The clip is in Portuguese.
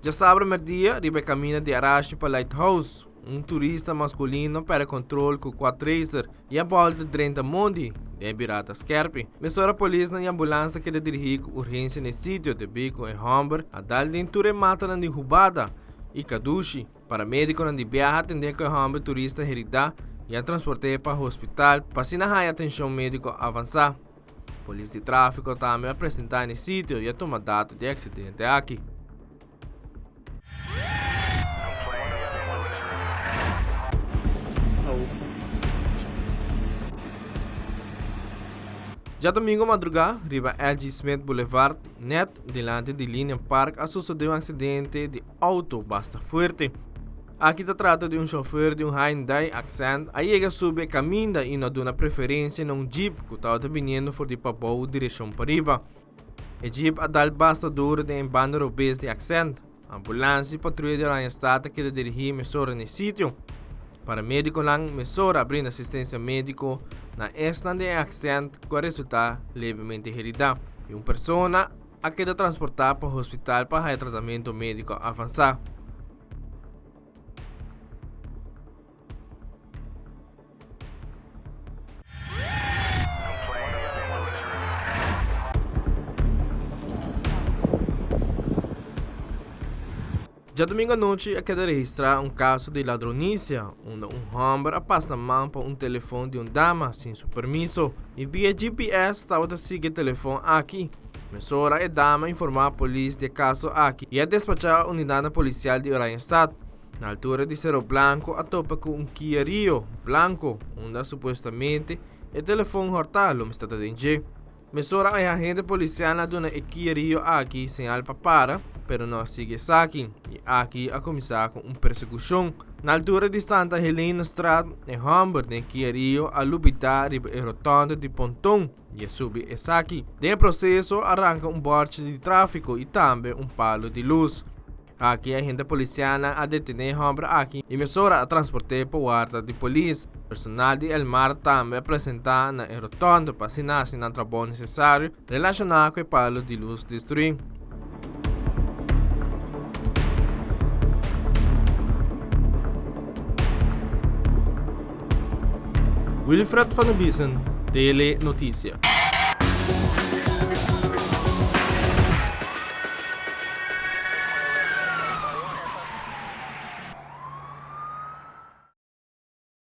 Já sábado meio-dia, ribe caminha de Arashi para Lighthouse. Turista masculino para controle com 4 tracer e a volta de 30 mundi de birata skerpi. Mesora polícia na ambulância que dirige com urgência no sítio de bico em Humber, a dar denture mata na derrubada e Kadushi. Para médico na viaja atender com Humber turista herida e a transporte para o hospital para se na atenção médico avançar. Polícia de tráfico também apresentar no sítio e a tomar dado de acidente aqui. Já domingo madrugada, riba LG Smith Boulevard, net delante de Linha Park, sucedeu acidente de auto basta forte. Aqui se trata de chofer de Hyundai Accent, aí ele sube caminho e não dá preferência num jeep que estava vindo por de Papou direção para riba. O jeep a dar basta duro de bandeira obesa de Accent. A ambulância e patrulha de Ryan Stata que dirigir mesora no sítio. Para médico lang mesora abrindo assistência médico na esta de Accent com resultado levemente herida. E uma pessoa a que transportar para o hospital para tratamento médico avançado. Já domingo à noite, é que registrar caso de ladronícia, onde homem passa a mão para telefone de dama sem seu permisso e via GPS estava a seguir o telefone aqui. Mesora e dama informar a polícia de caso aqui e a despachar a unidade policial de Randstad. Na altura de Cerro Blanco, a topa com Kia Rio Blanco, onde supostamente o telefone hortalo está dentro. Mesora e agente policial na dona Kia Rio aqui sem alpa para, pero não sigue saque e aqui a começar com persecução. Na altura de Santa Helena Street, em Humber, de Kia Rio, a lubitar e rotonda de Pontão e sube e saque. De processo, arranca bote de tráfico e também palo de luz. Aqui a agente policial a detener Humber aqui e mesora a transportar para o guarda de polícia. Personal de El Mar também apresentar na rotonda para assinar o trabalho necessário relacionado com o palo de luz destruído. Wilfred van den Biesen, Tele Notícia.